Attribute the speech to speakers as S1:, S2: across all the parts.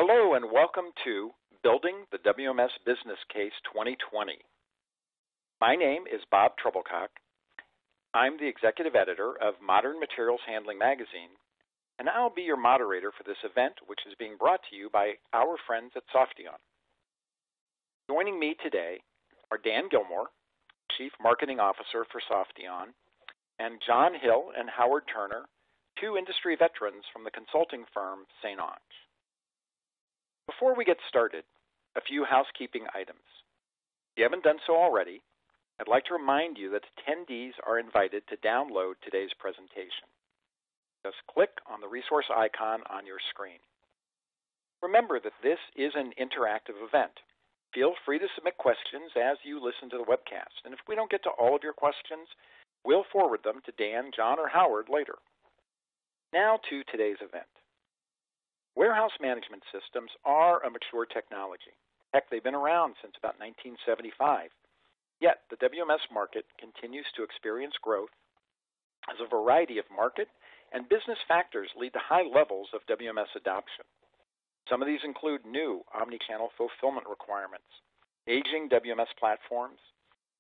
S1: Hello and welcome to Building the WMS Business Case 2020. My name is Bob Treblecock. I'm the executive editor of Modern Materials Handling magazine, and I'll be your moderator for this event, which is being brought to you by our friends at Softeon. Joining me today are Dan Gilmore, Chief Marketing Officer for Softeon, and John Hill and Howard Turner, two industry veterans from the consulting firm St. Onge. Before we get started, a few housekeeping items. If you haven't done so already, I'd like to remind you that attendees are invited to download today's presentation. Just click on the resource icon on your screen. Remember that this is an interactive event. Feel free to submit questions as you listen to the webcast, and if we don't get to all of your questions, we'll forward them to Dan, John, or Howard later. Now to today's event. Warehouse management systems are a mature technology. Heck, they've been around since about 1975. Yet, the WMS market continues to experience growth as a variety of market and business factors lead to high levels of WMS adoption. Some of these include new omnichannel fulfillment requirements, aging WMS platforms,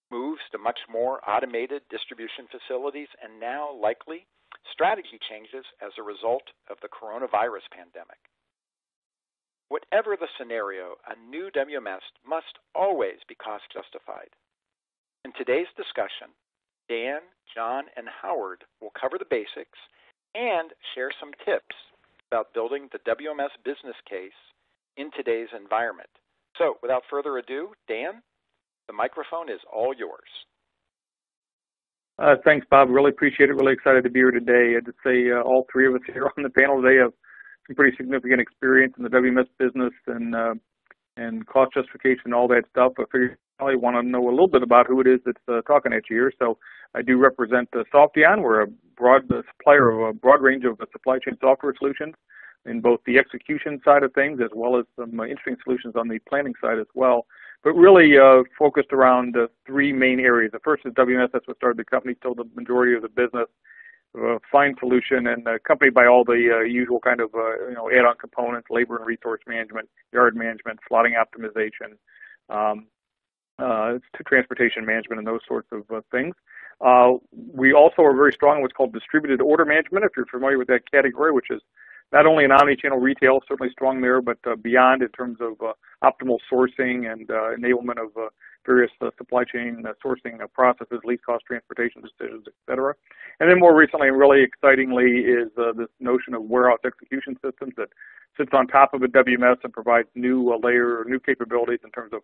S1: moves to much more automated distribution facilities, and now likely strategy changes as a result of the coronavirus pandemic. Whatever the scenario, a new WMS must always be cost justified. In today's discussion, Dan, John, and Howard will cover the basics and share some tips about building the WMS business case in today's environment. So, without further ado, Dan, the microphone is all yours.
S2: Thanks, Bob. Really appreciate it. Really excited to be here today. I'd say all three of us here on the panel today have some pretty significant experience in the WMS business and cost justification and all that stuff. I figured you probably want to know a little bit about who it is that's talking at you here. So I do represent Softeon. We're a broad supplier of a broad range of supply chain software solutions in both the execution side of things as well as some interesting solutions on the planning side as well. But really focused around three main areas. The first is WMS. That's what started the company, still the majority of the business. Fine solution and accompanied by all the usual kind of add-on components, labor and resource management, yard management, slotting optimization, to transportation management and those sorts of things. We also are very strong in what's called distributed order management, if you're familiar with that category, which is not only in omnichannel retail, certainly strong there, but beyond in terms of optimal sourcing and enablement of various supply chain sourcing processes, least cost transportation decisions, et cetera. And then more recently and really excitingly is this notion of warehouse execution systems that sits on top of a WMS and provides new layer, new capabilities in terms of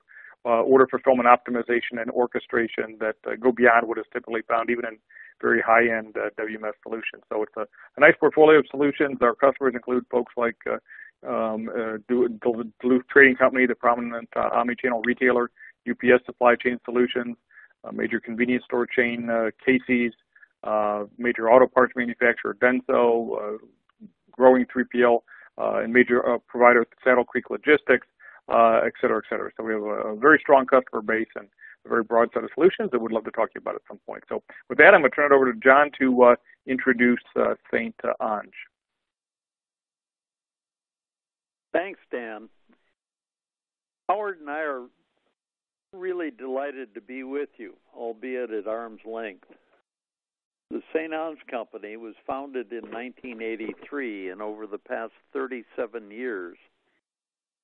S2: order fulfillment optimization and orchestration that go beyond what is typically found even in very high-end WMS solutions. So it's a nice portfolio of solutions. Our customers include folks like Duluth Trading Company, the prominent omnichannel retailer, UPS Supply Chain Solutions, major convenience store chain, Casey's, major auto parts manufacturer, Denso, growing 3PL, and major provider, Saddle Creek Logistics, et cetera, et cetera. So we have a very strong customer base and a very broad set of solutions that we'd love to talk to you about at some point. So with that, I'm going to turn it over to John to introduce St. Onge.
S3: Thanks, Dan. Howard and I are really delighted to be with you, albeit at arm's length. The St. Onge Company was founded in 1983 and over the past 37 years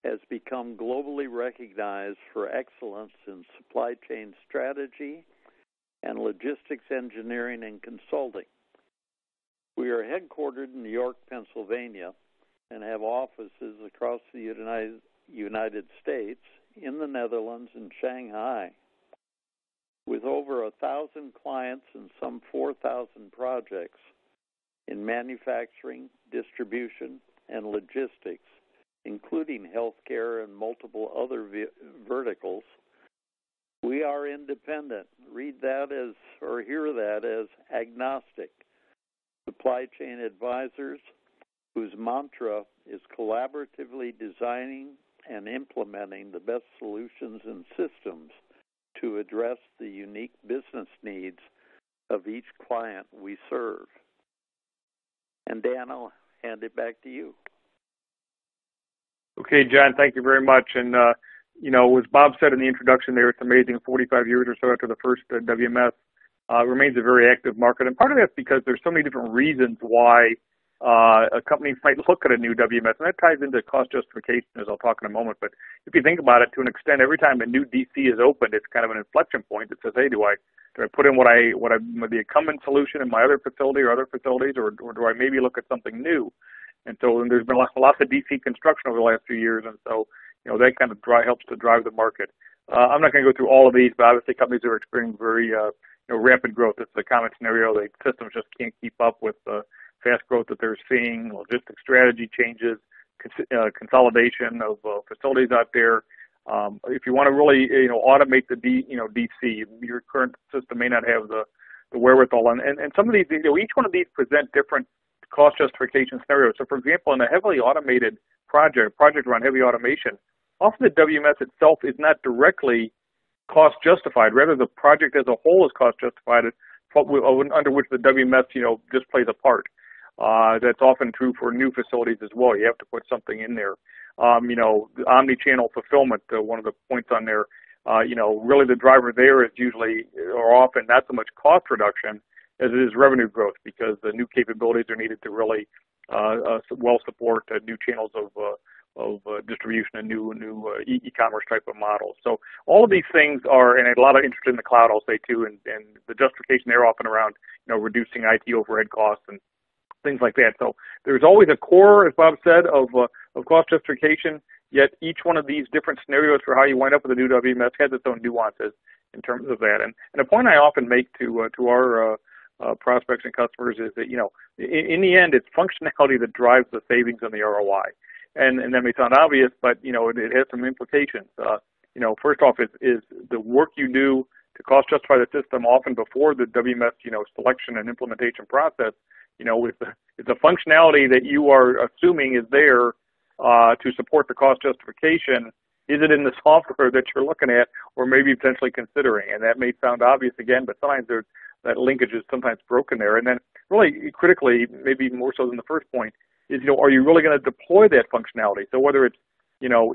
S3: has become globally recognized for excellence in supply chain strategy and logistics engineering and consulting. We are headquartered in New York, Pennsylvania, and have offices across the United States, in the Netherlands, and Shanghai. With over 1,000 clients and some 4,000 projects in manufacturing, distribution, and logistics, including healthcare and multiple other verticals, we are independent. Read that as, or hear that as, agnostic. Supply chain advisors whose mantra is collaboratively designing and implementing the best solutions and systems to address the unique business needs of each client we serve. And Dan, I'll hand it back to you.
S2: Okay, John, thank you very much. And, as Bob said in the introduction there, it's amazing, 45 years or so after the first WMS, remains a very active market. And part of that's because there's so many different reasons why a company might look at a new WMS, and that ties into cost justification, as I'll talk in a moment. But if you think about it, to an extent, every time a new DC is opened, it's kind of an inflection point that says, hey, do I put in the incumbent solution in my other facility or other facilities, or do I maybe look at something new? And so there's been lots of DC construction over the last few years, and so that kind of helps to drive the market. I'm not going to go through all of these, but obviously companies are experiencing very rapid growth. It's a common scenario. The systems just can't keep up with the fast growth that they're seeing. Logistics strategy changes, consolidation of facilities out there. If you want to really automate the DC, your current system may not have the wherewithal. And some of these, each one of these present different cost justification scenarios. So, for example, in a heavily automated project around heavy automation, often the WMS itself is not directly cost justified. Rather, the project as a whole is cost justified, under which the WMS, just plays a part. That's often true for new facilities as well. You have to put something in there. The omnichannel fulfillment, one of the points on there, really the driver there is usually or often not so much cost reduction as it is revenue growth, because the new capabilities are needed to really well support new channels of distribution and new e-commerce type of models. So all of these things are, and a lot of interest in the cloud, I'll say too, and the justification there often around reducing IT overhead costs and things like that. So there's always a core, as Bob said, of cost justification. Yet each one of these different scenarios for how you wind up with a new WMS has its own nuances in terms of that. And a point I often make to our prospects and customers is that in the end, it's functionality that drives the savings and the ROI. And that may sound obvious, but it has some implications. First off, is the work you do to cost justify the system often before the WMS selection and implementation process. It's a functionality that you are assuming is there to support the cost justification. Is it in the software that you're looking at, or maybe potentially considering? And that may sound obvious again, but sometimes that linkage is sometimes broken there. And then really critically, maybe more so than the first point, is, are you really going to deploy that functionality? So whether it's,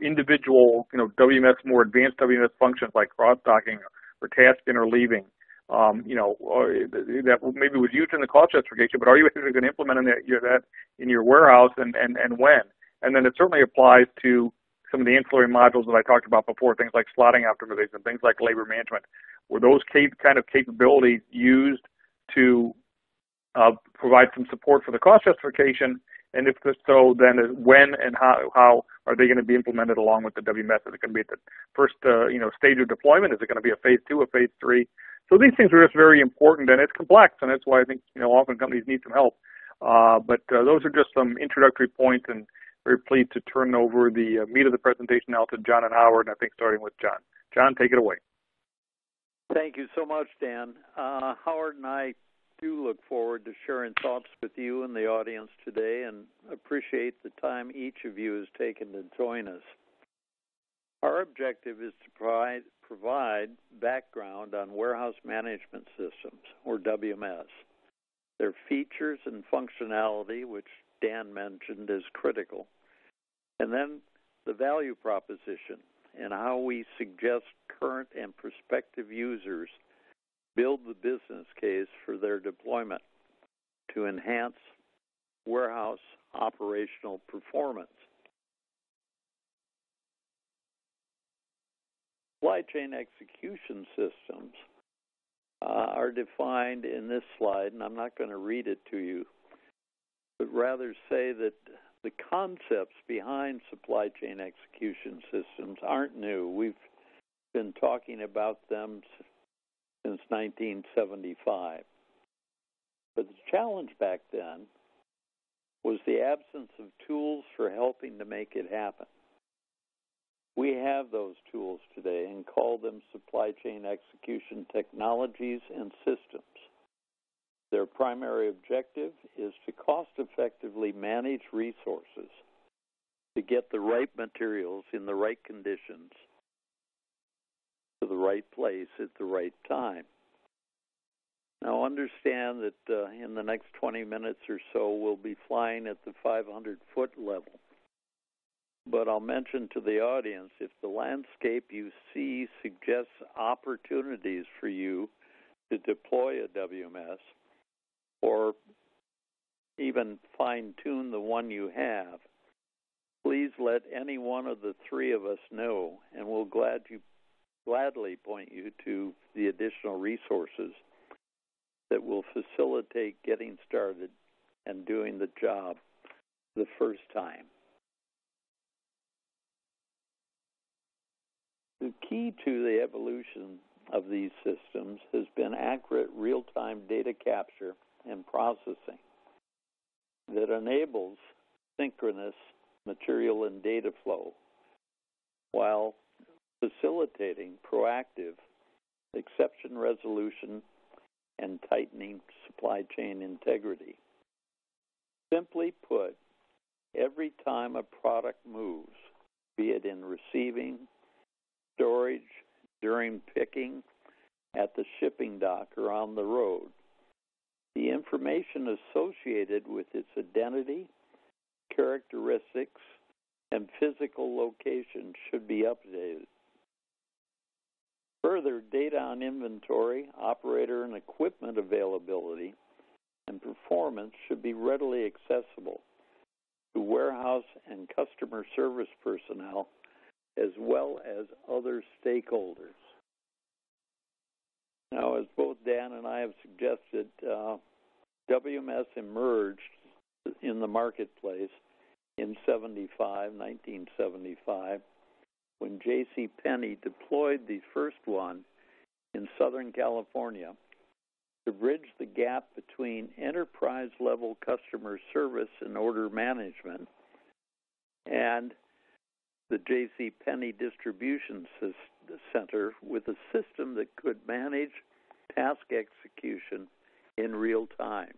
S2: individual, WMS, more advanced WMS functions like cross-docking or task in or leaving, that maybe was used in the cost justification, but are you actually going to implement that in your warehouse and when? And then it certainly applies to some of the ancillary modules that I talked about before, things like slotting optimization, things like labor management. Were those kind of capabilities used to provide some support for the cost justification? And if so, then when and how are they going to be implemented along with the WMS? Is it going to be at the first stage of deployment? Is it going to be a phase 2, a phase 3? So these things are just very important, and it's complex, and that's why I think often companies need some help. But those are just some introductory points, and very pleased to turn over the meat of the presentation now to John and Howard, and I think starting with John. John, take it away.
S3: Thank you so much, Dan. Howard and I do look forward to sharing thoughts with you and the audience today, and appreciate the time each of you has taken to join us. Our objective is to provide background on warehouse management systems, or WMS, their features and functionality, which Dan mentioned is critical, and then the value proposition and how we suggest current and prospective users build the business case for their deployment to enhance warehouse operational performance. Supply chain execution systems are defined in this slide, and I'm not going to read it to you, but rather say that the concepts behind supply chain execution systems aren't new. We've been talking about them since 1975. But the challenge back then was the absence of tools for helping to make it happen. We have those tools today and call them supply chain execution technologies and systems. Their primary objective is to cost-effectively manage resources to get the right materials in the right conditions to the right place at the right time. Now understand that in the next 20 minutes or so, we'll be flying at the 500-foot level. but I'll mention to the audience, if the landscape you see suggests opportunities for you to deploy a WMS or even fine-tune the one you have, please let any one of the three of us know, and we'll gladly point you to the additional resources that will facilitate getting started and doing the job the first time. The key to the evolution of these systems has been accurate real-time data capture and processing that enables synchronous material and data flow while facilitating proactive exception resolution and tightening supply chain integrity. Simply put, every time a product moves, be it in receiving, storage, during picking, at the shipping dock, or on the road, the information associated with its identity, characteristics, and physical location should be updated. Further, data on inventory, operator and equipment availability, and performance should be readily accessible to warehouse and customer service personnel as well as other stakeholders. Now, as both Dan and I have suggested, WMS emerged in the marketplace in 1975, when J.C. Penney deployed the first one in Southern California to bridge the gap between enterprise-level customer service and order management and the J.C. Penney distribution center with a system that could manage task execution in real time.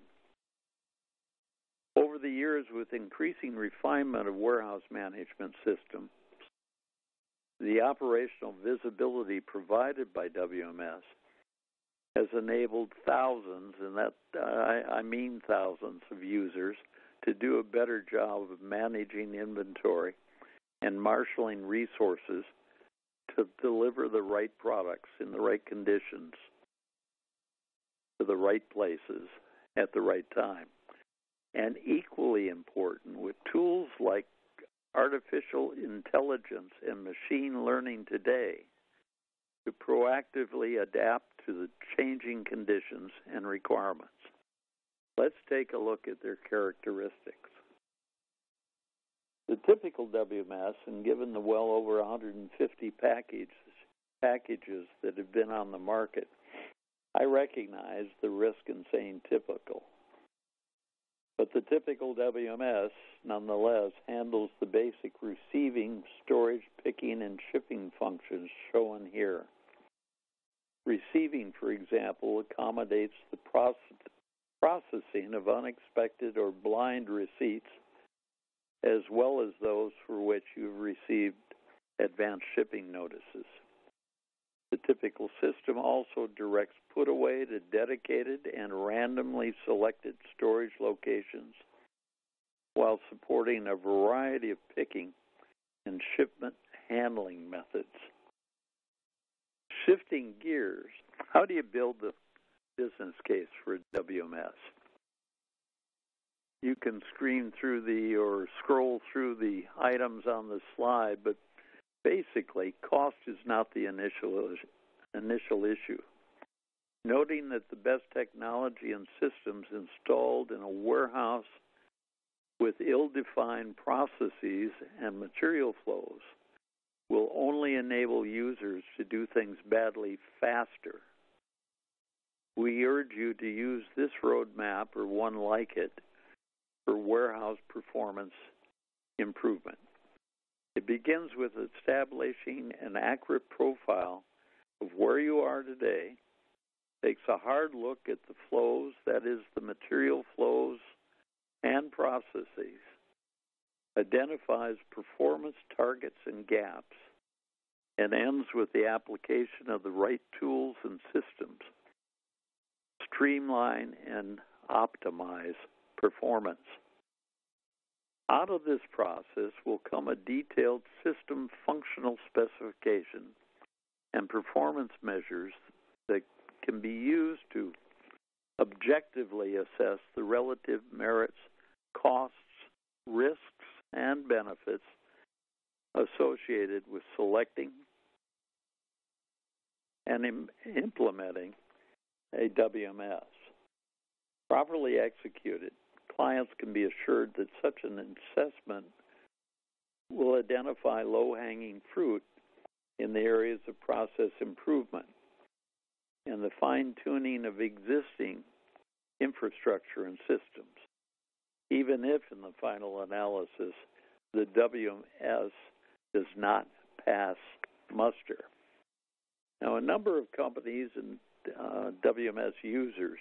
S3: Over the years, with increasing refinement of warehouse management systems, the operational visibility provided by WMS has enabled thousands, and that I mean thousands of users, to do a better job of managing inventory and marshaling resources to deliver the right products in the right conditions to the right places at the right time. And equally important, with tools like artificial intelligence and machine learning today, to proactively adapt to the changing conditions and requirements. Let's take a look at their characteristics. The typical WMS, and given the well over 150 packages that have been on the market, I recognize the risk in saying typical. But the typical WMS, nonetheless, handles the basic receiving, storage, picking, and shipping functions shown here. Receiving, for example, accommodates the processing of unexpected or blind receipts, as well as those for which you've received advanced shipping notices. The typical system also directs put away to dedicated and randomly selected storage locations while supporting a variety of picking and shipment handling methods. Shifting gears, how do you build the business case for a WMS? You can scroll through the items on the slide, but basically, cost is not the initial issue. Noting that the best technology and systems installed in a warehouse with ill-defined processes and material flows will only enable users to do things badly faster. We urge you to use this roadmap or one like it for warehouse performance improvement. It begins with establishing an accurate profile of where you are today, takes a hard look at the flows, that is, the material flows and processes, identifies performance targets and gaps, and ends with the application of the right tools and systems, streamline and optimize performance. Out of this process will come a detailed system functional specification and performance measures that can be used to objectively assess the relative merits, costs, risks, and benefits associated with selecting and implementing a WMS. Properly executed, clients can be assured that such an assessment will identify low-hanging fruit in the areas of process improvement and the fine-tuning of existing infrastructure and systems, even if in the final analysis the WMS does not pass muster. Now, a number of companies and WMS users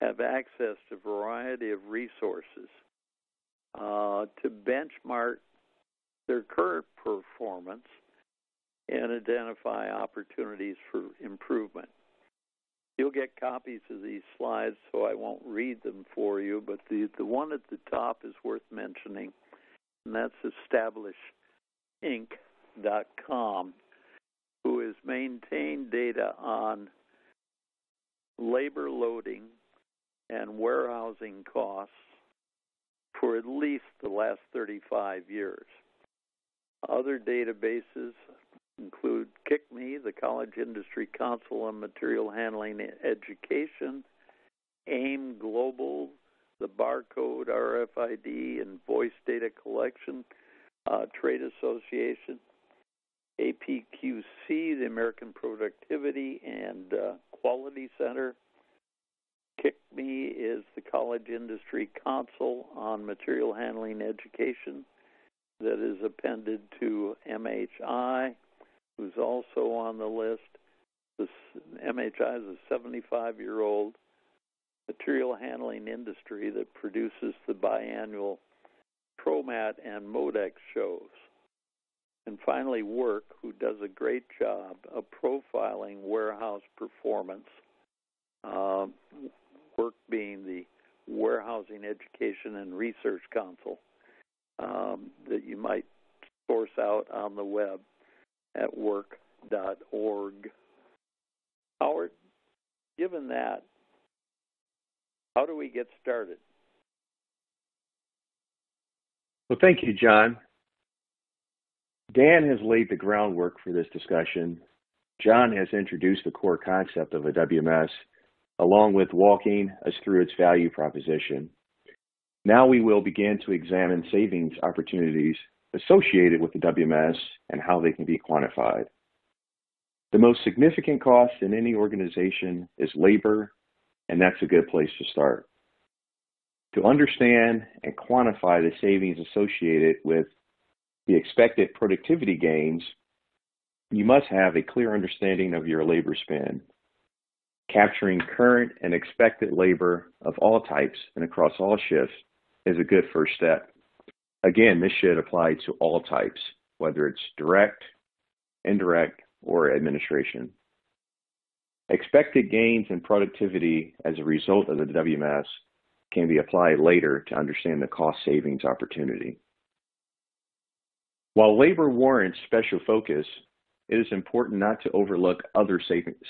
S3: have access to a variety of resources to benchmark their current performance and identify opportunities for improvement. You'll get copies of these slides, so I won't read them for you, but the one at the top is worth mentioning, and that's EstablishInc.com, who has maintained data on labor loading and warehousing costs for at least the last 35 years. Other databases include KICME, the College Industry Council on Material Handling Education, AIM Global, the Barcode, RFID, and Voice Data Collection Trade Association, APQC, the American Productivity and Quality Center. KICME is the College Industry Council on Material Handling Education that is appended to MHI, who's also on the list. MHI is a 75-year-old material handling industry that produces the biannual ProMat and Modex shows. And finally, Work, who does a great job of profiling warehouse performance, Work being the Warehousing Education and Research Council that you might source out on the web at work.org. Howard, given that, how do we get started?
S4: Well, thank you, John. Dan has laid the groundwork for this discussion. John has introduced the core concept of a WMS, along with walking us through its value proposition. Now we will begin to examine savings opportunities associated with the WMS and how they can be quantified. The most significant cost in any organization is labor, and that's a good place to start. To understand and quantify the savings associated with the expected productivity gains, you must have a clear understanding of your labor spend. Capturing current and expected labor of all types and across all shifts is a good first step. Again, this should apply to all types, whether it's direct, indirect, or administration. Expected gains in productivity as a result of the WMS can be applied later to understand the cost savings opportunity. While labor warrants special focus, it is important not to overlook other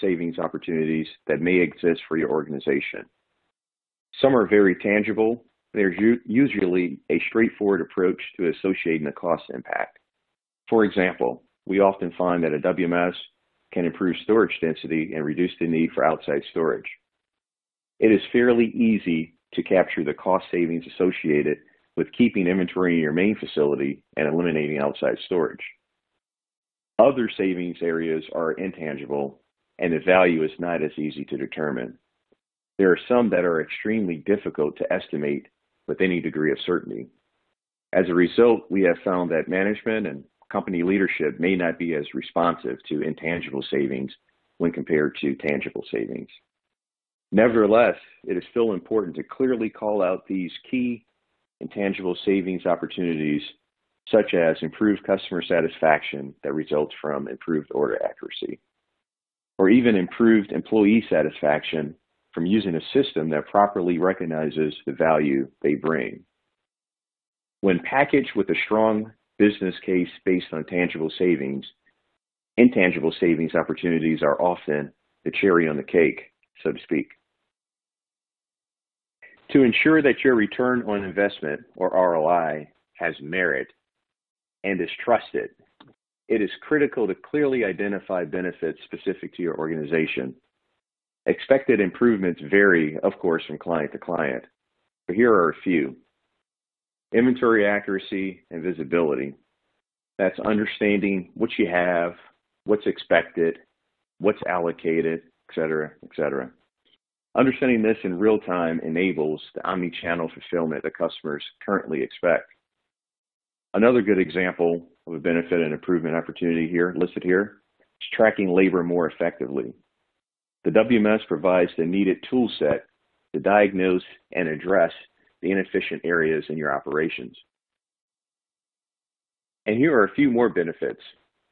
S4: savings opportunities that may exist for your organization. Some are very tangible. There's usually a straightforward approach to associating the cost impact. For example, we often find that a WMS can improve storage density and reduce the need for outside storage. It is fairly easy to capture the cost savings associated with keeping inventory in your main facility and eliminating outside storage. Other savings areas are intangible, and the value is not as easy to determine. There are some that are extremely difficult to estimate with any degree of certainty. As a result, we have found that management and company leadership may not be as responsive to intangible savings when compared to tangible savings. Nevertheless, it is still important to clearly call out these key intangible savings opportunities, such as improved customer satisfaction that results from improved order accuracy, or even improved employee satisfaction from using a system that properly recognizes the value they bring. When packaged with a strong business case based on tangible savings, intangible savings opportunities are often the cherry on the cake, so to speak. To ensure that your return on investment, or ROI, has merit and is trusted, it is critical to clearly identify benefits specific to your organization. Expected improvements vary, of course, from client to client, but here are a few. Inventory accuracy and visibility. That's understanding what you have, what's expected, what's allocated, et cetera, et cetera. Understanding this in real time enables the omnichannel fulfillment that customers currently expect. Another good example of a benefit and improvement opportunity here, listed here, is tracking labor more effectively. The WMS provides the needed tool set to diagnose and address the inefficient areas in your operations. And here are a few more benefits,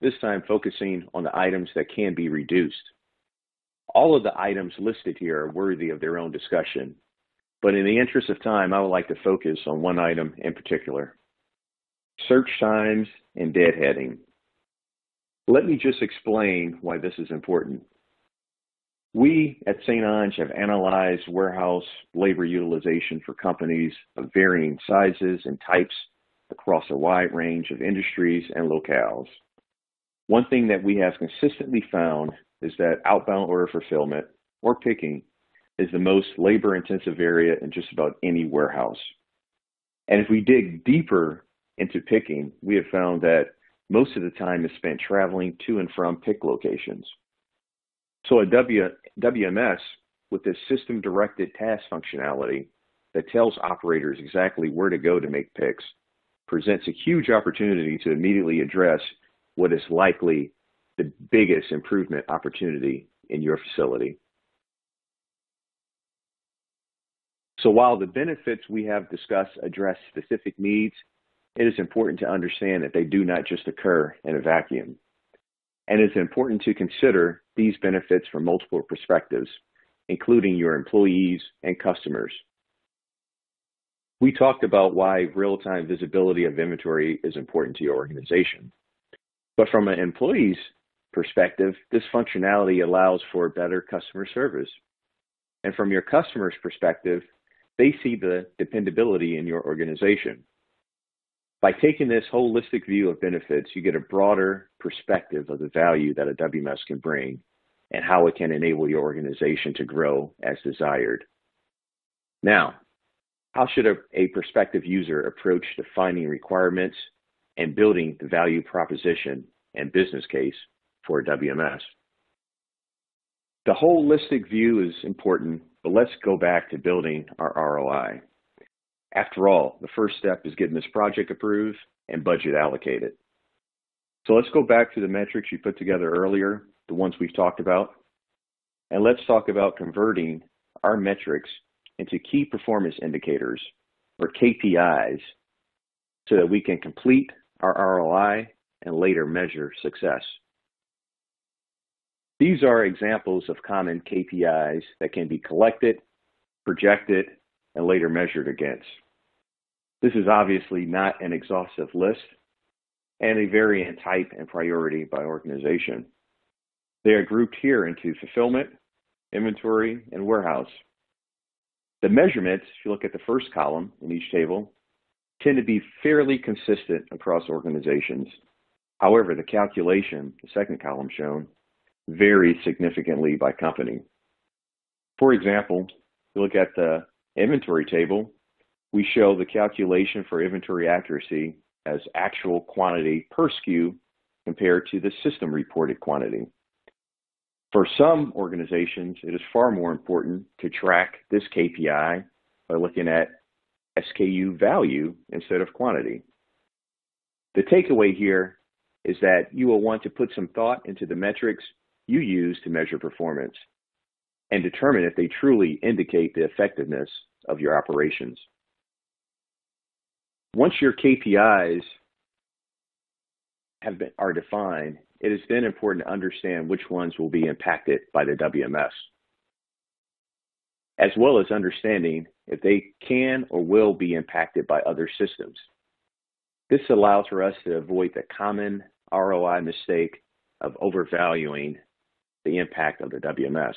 S4: this time focusing on the items that can be reduced. All of the items listed here are worthy of their own discussion, but in the interest of time, I would like to focus on one item in particular: search times and deadheading. Let me just explain why this is important. We at St. Onge have analyzed warehouse labor utilization for companies of varying sizes and types across a wide range of industries and locales. One thing that we have consistently found is that outbound order fulfillment, or picking, is the most labor-intensive area in just about any warehouse. And if we dig deeper into picking, we have found that most of the time is spent traveling to and from pick locations. So a WMS with this system-directed task functionality that tells operators exactly where to go to make picks presents a huge opportunity to immediately address what is likely the biggest improvement opportunity in your facility. So while the benefits we have discussed address specific needs, it is important to understand that they do not just occur in a vacuum. And it's important to consider these benefits from multiple perspectives, including your employees and customers. We talked about why real-time visibility of inventory is important to your organization. But from an employee's perspective, this functionality allows for better customer service. And from your customer's perspective, they see the dependability in your organization. By taking this holistic view of benefits, you get a broader perspective of the value that a WMS can bring and how it can enable your organization to grow as desired. Now, how should a prospective user approach defining requirements and building the value proposition and business case for a WMS? The holistic view is important, but let's go back to building our ROI. After all, the first step is getting this project approved and budget allocated. So let's go back to the metrics you put together earlier, the ones we've talked about, and let's talk about converting our metrics into key performance indicators, or KPIs, so that we can complete our ROI and later measure success. These are examples of common KPIs that can be collected, projected, and later measured against. This is obviously not an exhaustive list and a vary in type and priority by organization. They are grouped here into fulfillment, inventory, and warehouse. The measurements, if you look at the first column in each table, tend to be fairly consistent across organizations. However, the calculation, the second column shown, varies significantly by company. For example, if you look at the inventory table, we show the calculation for inventory accuracy as actual quantity per SKU compared to the system reported quantity. For some organizations, it is far more important to track this KPI by looking at SKU value instead of quantity. The takeaway here is that you will want to put some thought into the metrics you use to measure performance and determine if they truly indicate the effectiveness of your operations. Once your KPIs are defined, it is then important to understand which ones will be impacted by the WMS, as well as understanding if they can or will be impacted by other systems. This allows for us to avoid the common ROI mistake of overvaluing the impact of the WMS.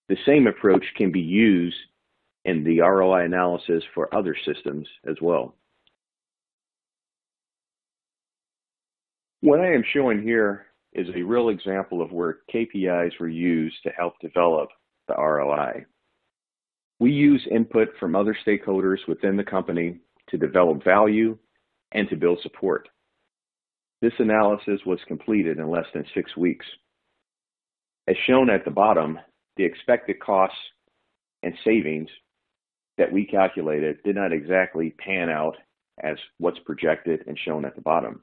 S4: The same approach can be used in the ROI analysis for other systems as well. What I am showing here is a real example of where KPIs were used to help develop the ROI. We use input from other stakeholders within the company to develop value and to build support. This analysis was completed in less than 6 weeks. As shown at the bottom, the expected costs and savings that we calculated did not exactly pan out as what's projected and shown at the bottom.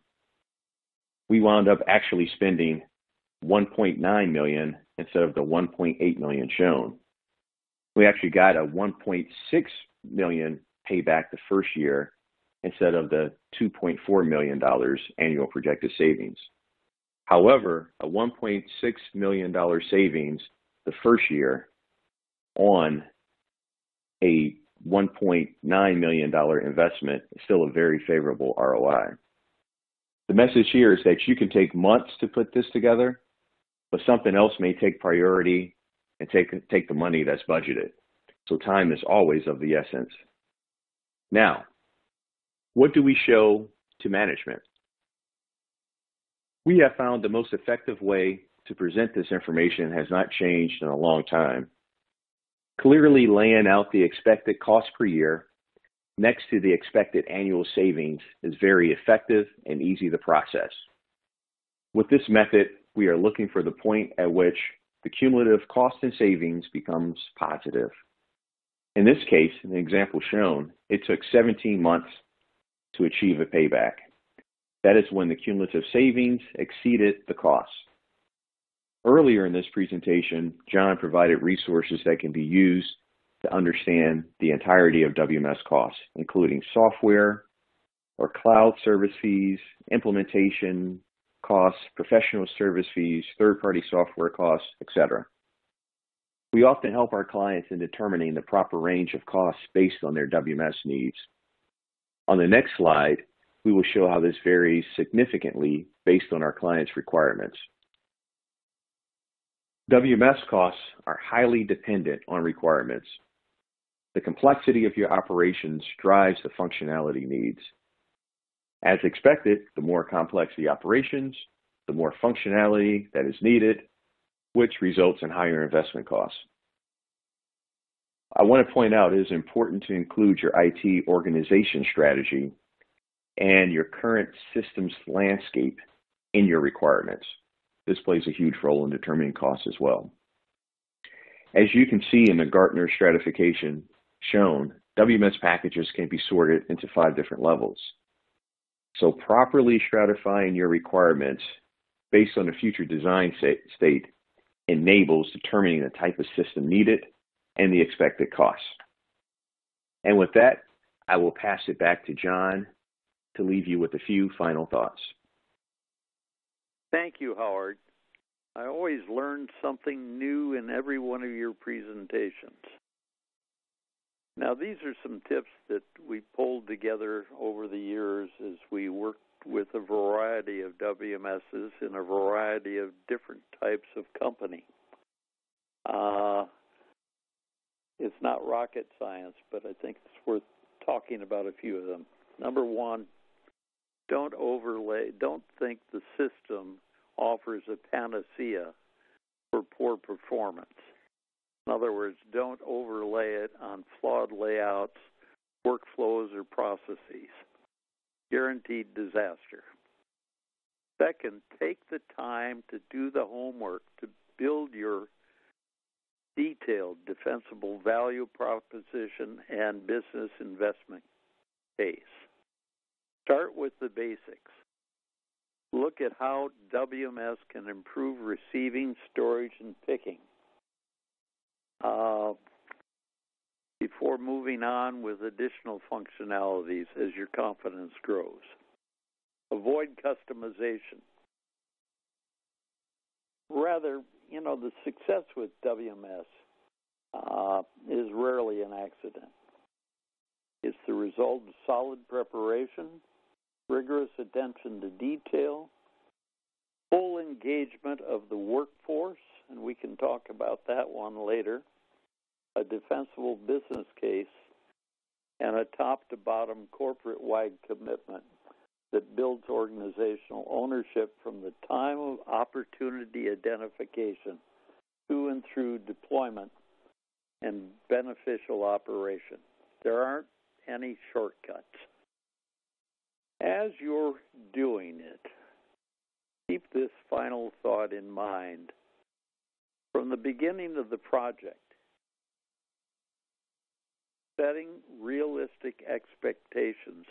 S4: We wound up actually spending $1.9 million instead of the $1.8 million shown. We actually got a $1.6 million payback the first year instead of the $2.4 million annual projected savings. However, a $1.6 million savings the first year on a $1.9 million investment is still a very favorable ROI. The message here is that you can take months to put this together, but something else may take priority and take the money that's budgeted. So time is always of the essence. Now, what do we show to management? We have found the most effective way to present this information has not changed in a long time. Clearly laying out the expected cost per year next to the expected annual savings is very effective and easy to process. With this method, we are looking for the point at which the cumulative cost and savings becomes positive. In this case, in the example shown, it took 17 months to achieve a payback. That is when the cumulative savings exceeded the costs. Earlier in this presentation, John provided resources that can be used to understand the entirety of WMS costs, including software or cloud service fees, implementation costs, professional service fees, third-party software costs, etc. We often help our clients in determining the proper range of costs based on their WMS needs. On the next slide, we will show how this varies significantly based on our clients' requirements. WMS costs are highly dependent on requirements. The complexity of your operations drives the functionality needs. As expected, the more complex the operations, the more functionality that is needed, which results in higher investment costs. I want to point out it is important to include your IT organization strategy and your current systems landscape in your requirements. This plays a huge role in determining costs as well. As you can see in the Gartner stratification shown, WMS packages can be sorted into 5 different levels. So properly stratifying your requirements based on the future design state enables determining the type of system needed and the expected costs. And with that, I will pass it back to John to leave you with a few final thoughts.
S3: Thank you, Howard. I always learn something new in every one of your presentations. Now, these are some tips that we pulled together over the years as we worked with a variety of WMSs in a variety of different types of company. It's not rocket science, but I think it's worth talking about a few of them. Number one, don't think the system offers a panacea for poor performance. In other words, don't overlay it on flawed layouts, workflows, or processes. Guaranteed disaster. Second, take the time to do the homework to build your detailed, defensible value proposition and business investment case. Start with the basics. Look at how WMS can improve receiving, storage, and picking before moving on with additional functionalities as your confidence grows. Avoid customization. Rather, the success with WMS is rarely an accident. It's the result of solid preparation, rigorous attention to detail, full engagement of the workforce, and we can talk about that one later, a defensible business case, and a top-to-bottom corporate-wide commitment that builds organizational ownership from the time of opportunity identification to and through deployment and beneficial operation. There aren't any shortcuts. As you're doing it, keep this final thought in mind. From the beginning of the project, setting realistic expectations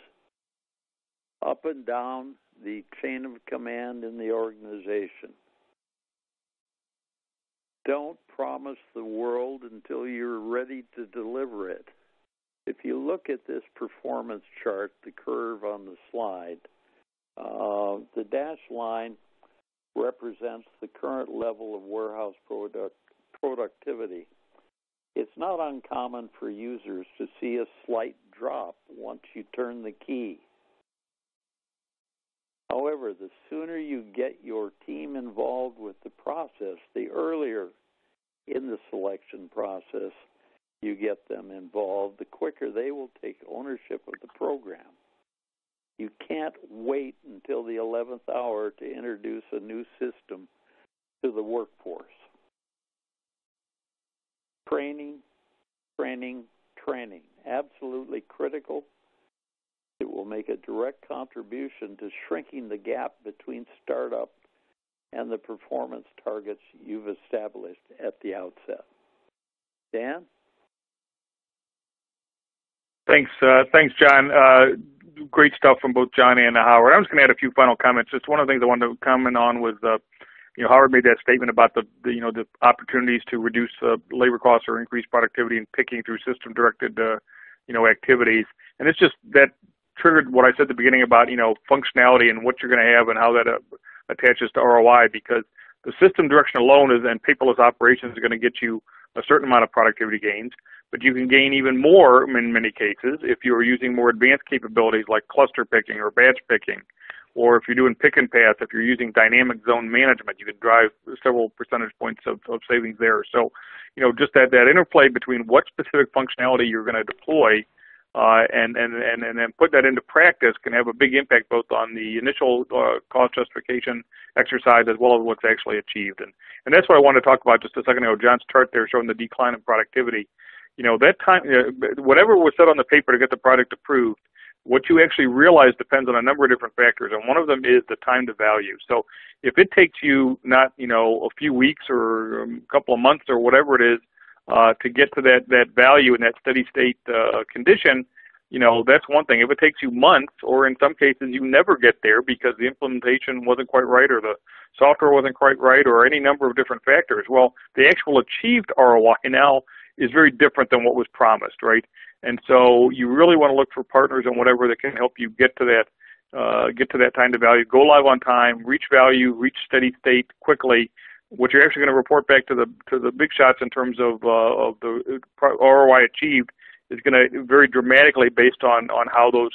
S3: up and down the chain of command in the organization. Don't promise the world until you're ready to deliver it. If you look at this performance chart, the curve on the slide, the dashed line represents the current level of warehouse productivity. It's not uncommon for users to see a slight drop once you turn the key. However, the sooner you get your team involved with the process, the earlier in the selection process you get them involved, the quicker they will take ownership of the program. You can't wait until the 11th hour to introduce a new system to the workforce. Training, training, training. Absolutely critical. It will make a direct contribution to shrinking the gap between startup and the performance targets you've established at the outset. Dan?
S2: Thanks, John. Great stuff from both John and Howard. I'm just going to add a few final comments. Just one of the things I wanted to comment on was, Howard made that statement about the opportunities to reduce labor costs or increase productivity and picking through system-directed, activities. And it's just that triggered what I said at the beginning about, functionality and what you're going to have and how that attaches to ROI, because the system direction alone and paperless operations is going to get you a certain amount of productivity gains, but you can gain even more in many cases if you're using more advanced capabilities like cluster picking or batch picking, or if you're doing pick and pass, if you're using dynamic zone management, you can drive several percentage points of savings there. So, just that interplay between what specific functionality you're going to deploy and then put that into practice can have a big impact both on the initial cost justification exercise as well as what's actually achieved. And that's what I wanted to talk about just a second ago. John's chart there showing the decline in productivity. That time, whatever was said on the paper to get the project approved, what you actually realize depends on a number of different factors, and one of them is the time to value. So if it takes you not, a few weeks or a couple of months or whatever it is to get to that value in that steady state condition, that's one thing. If it takes you months, or in some cases you never get there because the implementation wasn't quite right or the software wasn't quite right or any number of different factors, well, the actual achieved ROI now is very different than what was promised, right? And so you really want to look for partners and whatever that can help you get to that time to value, go live on time, reach value, reach steady state quickly. What you're actually going to report back to the big shots in terms of the ROI achieved is going to vary dramatically based on how those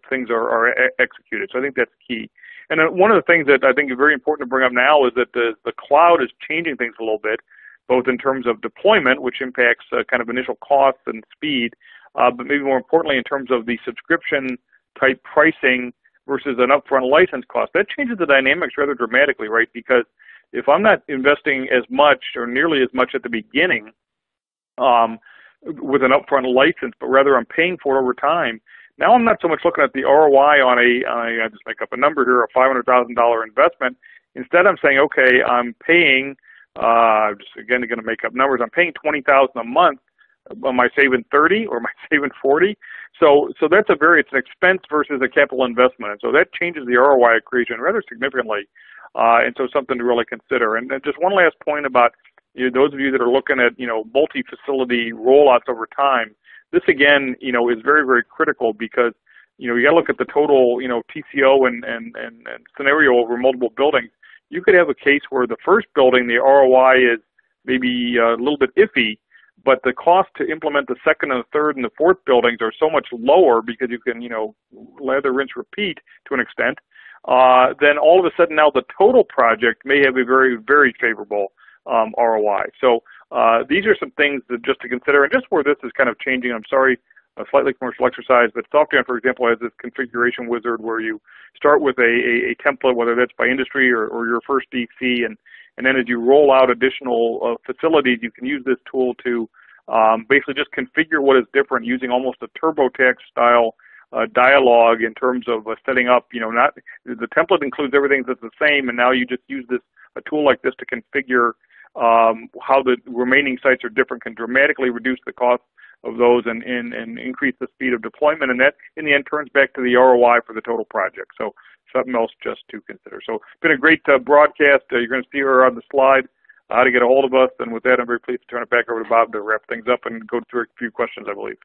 S2: things are executed. So I think that's key. And one of the things that I think is very important to bring up now is that the cloud is changing things a little bit, both in terms of deployment, which impacts kind of initial costs and speed, but maybe more importantly in terms of the subscription-type pricing versus an upfront license cost. That changes the dynamics rather dramatically, right? Because if I'm not investing as much or nearly as much at the beginning with an upfront license, but rather I'm paying for it over time, now I'm not so much looking at the ROI on I just make up a number here, a $500,000 investment. Instead, I'm saying, okay, I'm paying, just again, going to make up numbers, I'm paying $20,000 a month. Am I saving 30 or am I saving 40? So that's it's an expense versus a capital investment. And so that changes the ROI equation rather significantly. And so something to really consider. And just one last point about those of you that are looking at, multi-facility rollouts over time. This again, is very, very critical because, you got to look at the total, TCO and scenario over multiple buildings. You could have a case where the first building, the ROI is maybe a little bit iffy, but the cost to implement the second and the third and the fourth buildings are so much lower because you can, lather, rinse, repeat to an extent. Then all of a sudden now the total project may have a very, very favorable ROI. So these are some things that just to consider, and just where this is kind of changing. I'm sorry, a slightly commercial exercise, but SoftBank, for example, has this configuration wizard where you start with a template, whether that's by industry or your first DC, and then as you roll out additional facilities, you can use this tool to basically just configure what is different using almost a TurboTax style dialogue in terms of setting up, not the template includes everything that's the same, and now you just use a tool like this to configure how the remaining sites are different, can dramatically reduce the cost of those and increase the speed of deployment, and that in the end turns back to the ROI for the total project. So something else just to consider. So it's been a great broadcast. You're going to see her on the slide, how to get a hold of us, and with that I'm very pleased to turn it back over to Bob to wrap things up and go through a few questions, I believe.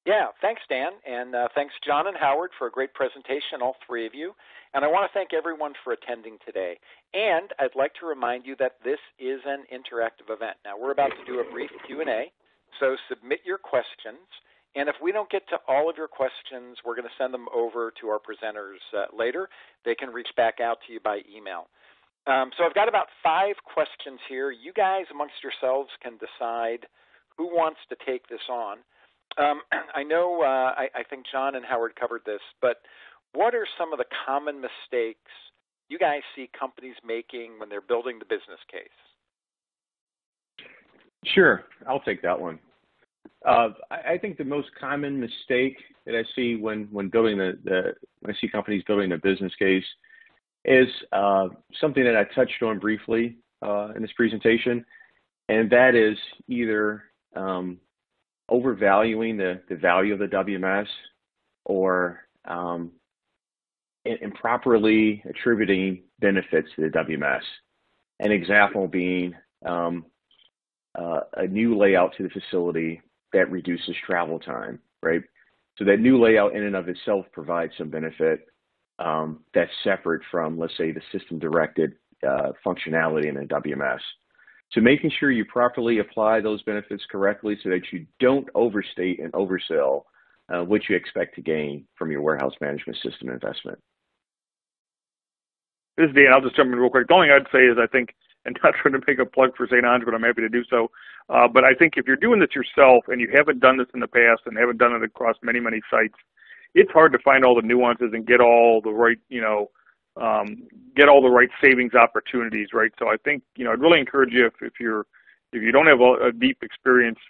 S1: Yeah, thanks, Dan, and thanks, John and Howard, for a great presentation, all three of you. And I want to thank everyone for attending today. And I'd like to remind you that this is an interactive event. Now, we're about to do a brief Q&A, so submit your questions. And if we don't get to all of your questions, we're going to send them over to our presenters later. They can reach back out to you by email. So I've got about 5 questions here. You guys amongst yourselves can decide who wants to take this on. I know I think John and Howard covered this, but what are some of the common mistakes you guys see companies making when they're building the business case?
S4: Sure, I'll take that one. I think the most common mistake that I see when building when I see companies building a business case is something that I touched on briefly in this presentation, and that is either overvaluing the value of the WMS or improperly attributing benefits to the WMS. An example being a new layout to the facility that reduces travel time, right? So that new layout in and of itself provides some benefit that's separate from, let's say, the system-directed functionality in a WMS. So making sure you properly apply those benefits correctly so that you don't overstate and oversell what you expect to gain from your warehouse management system investment.
S2: This is Dan. I'll just jump in real quick. The only thing I'd say is I think, and not trying to make a plug for St. Ange, but I'm happy to do so, but I think if you're doing this yourself and you haven't done this in the past and haven't done it across many, many sites, it's hard to find all the nuances and get all the right, get all the right savings opportunities, right? So I think, I'd really encourage you if you don't have a deep experience,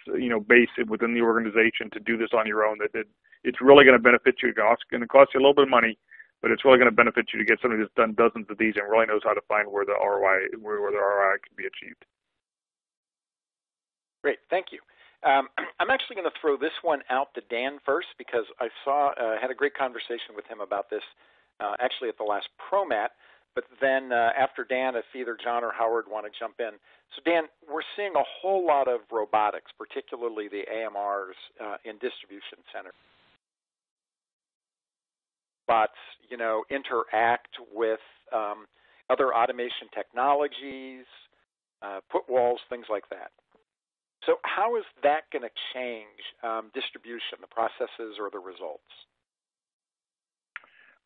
S2: base within the organization to do this on your own, that it's really going to benefit you. It's going to cost you a little bit of money, but it's really going to benefit you to get somebody that's done dozens of these and really knows how to find where the ROI can be achieved.
S1: Great, thank you. I'm actually going to throw this one out to Dan first because I had a great conversation with him about this actually at the last ProMat, but then after Dan, if either John or Howard want to jump in. So Dan, we're seeing a whole lot of robotics, particularly the AMRs in distribution centers. Bots, interact with other automation technologies, put walls, things like that. So how is that going to change distribution, the processes or the results?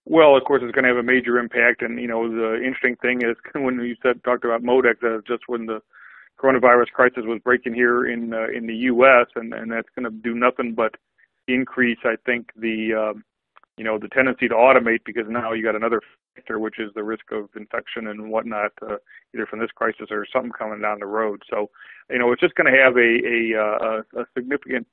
S2: Well, of course, it's going to have a major impact. And, the interesting thing is when you talked about Modex, just when the coronavirus crisis was breaking here in the U.S., and that's going to do nothing but increase, I think, the tendency to automate, because now you got another factor, which is the risk of infection and whatnot, either from this crisis or something coming down the road. So, it's just going to have a significant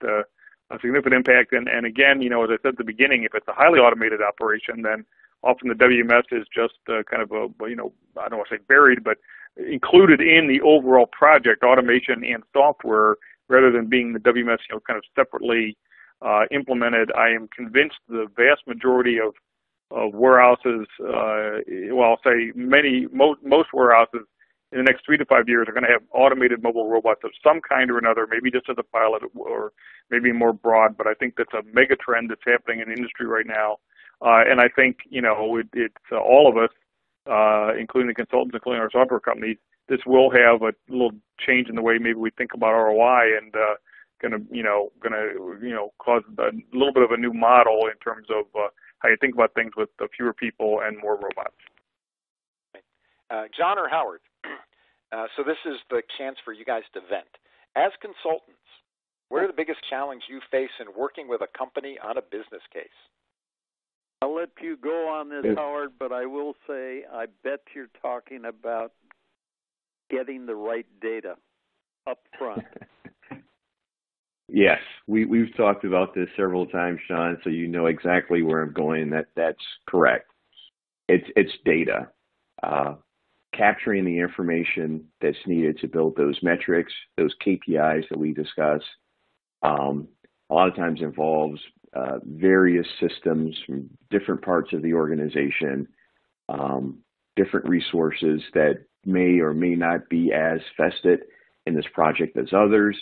S2: impact. And again, as I said at the beginning, if it's a highly automated operation, then often the WMS is just kind of I don't want to say buried, but included in the overall project, automation and software, rather than being the WMS, kind of separately implemented. I am convinced the vast majority of warehouses, I'll say most warehouses in the next 3 to 5 years are going to have automated mobile robots of some kind or another, maybe just as a pilot or maybe more broad, but I think that's a mega trend that's happening in the industry right now. And I think, it's all of us, including the consultants, including our software companies, this will have a little change in the way maybe we think about ROI and gonna cause a little bit of a new model in terms of how you think about things with fewer people and more robots.
S1: John or Howard, so this is the chance for you guys to vent. As consultants, what are the biggest challenges you face in working with a company on a business case?
S3: I'll let you go on this, Howard, but I will say I bet you're talking about getting the right data up front.
S4: Yes, we've talked about this several times, Sean, so you know exactly where I'm going. That's correct. It's data. Capturing the information that's needed to build those metrics, those KPIs that we discuss, a lot of times involves various systems from different parts of the organization, different resources that may or may not be as vested in this project as others,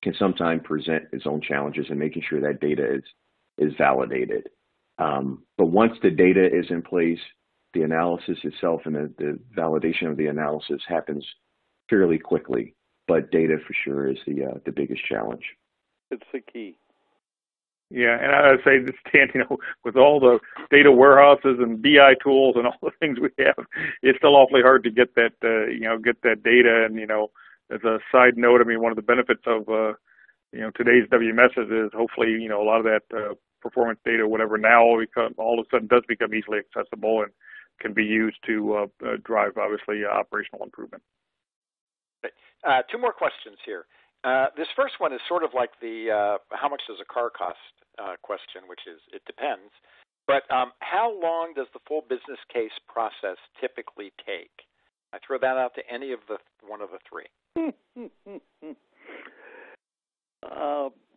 S4: can sometimes present its own challenges in making sure that data is validated. But once the data is in place, the analysis itself and the validation of the analysis happens fairly quickly. But data for sure is the biggest challenge.
S3: It's the key.
S2: Yeah, and I would say this, Dan, with all the data warehouses and BI tools and all the things we have, it's still awfully hard to get that, get that data. And, as a side note, I mean, one of the benefits of, today's WMSs is hopefully, a lot of that performance data, whatever, now all of a sudden does become easily accessible and can be used to drive, obviously, operational improvement.
S1: Two more questions here. This first one is sort of like the how much does a car cost question, which is it depends. But how long does the full business case process typically take? I throw that out to any of one of the three.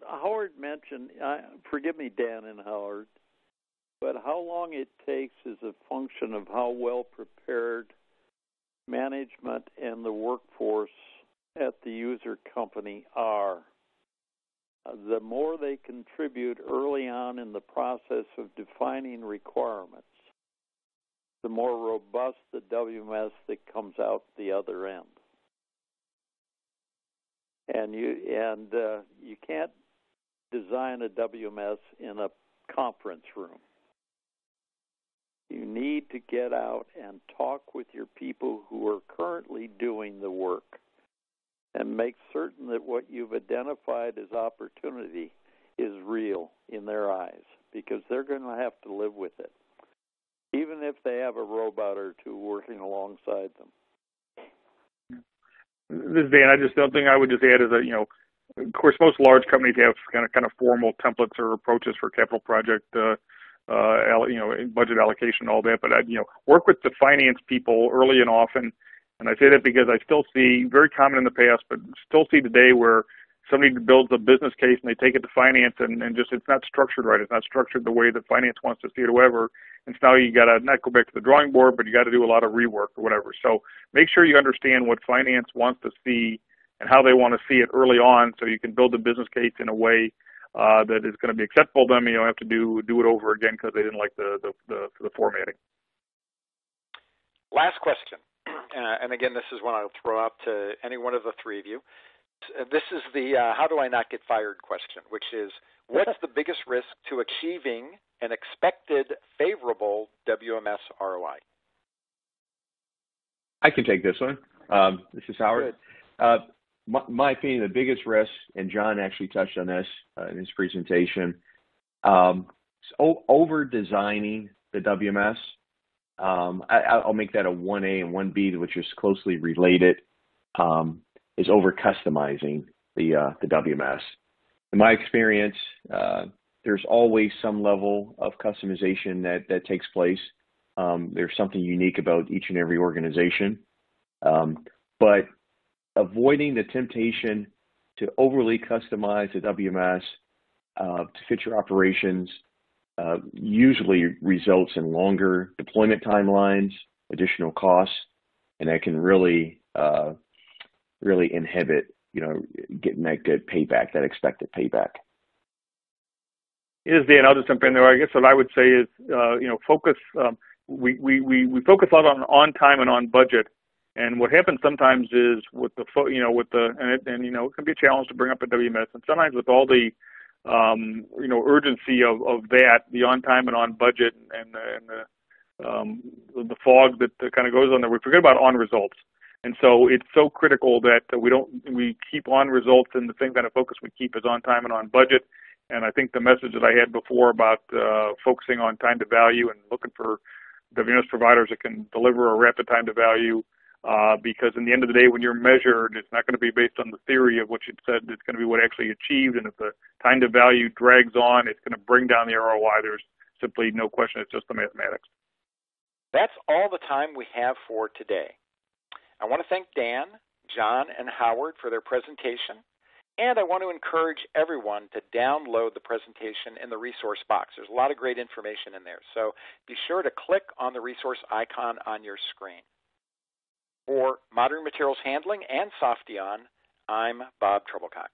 S3: Howard mentioned, forgive me, Dan and Howard, but how long it takes is a function of how well prepared management and the workforce at the user company are. The more they contribute early on in the process of defining requirements, the more robust the WMS that comes out the other end. And you can't design a WMS in a conference room. You need to get out and talk with your people who are currently doing the work and make certain that what you've identified as opportunity is real in their eyes, because they're going to have to live with it, even if they have a robot or two working alongside them.
S2: This is Dan. The other thing I would just add is that, of course, most large companies have kind of formal templates or approaches for capital project, budget allocation, all that. But work with the finance people early and often. And I say that because I still see, very common in the past, but still see today where somebody builds a business case and they take it to finance and just it's not structured right. It's not structured the way that finance wants to see it or whatever. And so now you got to not go back to the drawing board, but you got to do a lot of rework or whatever. So make sure you understand what finance wants to see and how they want to see it early on so you can build a business case in a way that is going to be acceptable to them. You don't have to do it over again because they didn't like the formatting.
S1: Last question. And again, this is one I'll throw out to any one of the three of you. This is the how do I not get fired question, which is what's the biggest risk to achieving an expected favorable WMS ROI?
S4: I can take this one. This is Howard. My opinion, the biggest risk, and John actually touched on this in his presentation, over-designing the WMS. I'll make that a 1A and 1B, which is closely related, is over-customizing the WMS. In my experience, there's always some level of customization that takes place. There's something unique about each and every organization. But avoiding the temptation to overly customize the WMS to fit your operations usually results in longer deployment timelines, additional costs, and that can really inhibit, getting that good payback, that expected payback.
S2: Is Dan, I'll just jump in there. I guess what I would say is, focus. We focus a lot on time and on budget, And what happens sometimes is with the, it can be a challenge to bring up a WMS, and sometimes with all the, urgency of that, the on time and on budget, and the fog that kind of goes on there, we forget about on results. And so it's so critical that we keep on results, and the same kind of focus we keep is on time and on budget. And I think the message that I had before about focusing on time to value and looking for WMS providers that can deliver a rapid time to value, because in the end of the day, when you're measured, it's not going to be based on the theory of what you said. It's going to be what actually achieved. And if the time to value drags on, it's going to bring down the ROI. There's simply no question. It's just the mathematics.
S1: That's all the time we have for today. I want to thank Dan, John, and Howard for their presentation, and I want to encourage everyone to download the presentation in the resource box. There's a lot of great information in there, so be sure to click on the resource icon on your screen. For Modern Materials Handling and Softeon, I'm Bob Treblecock.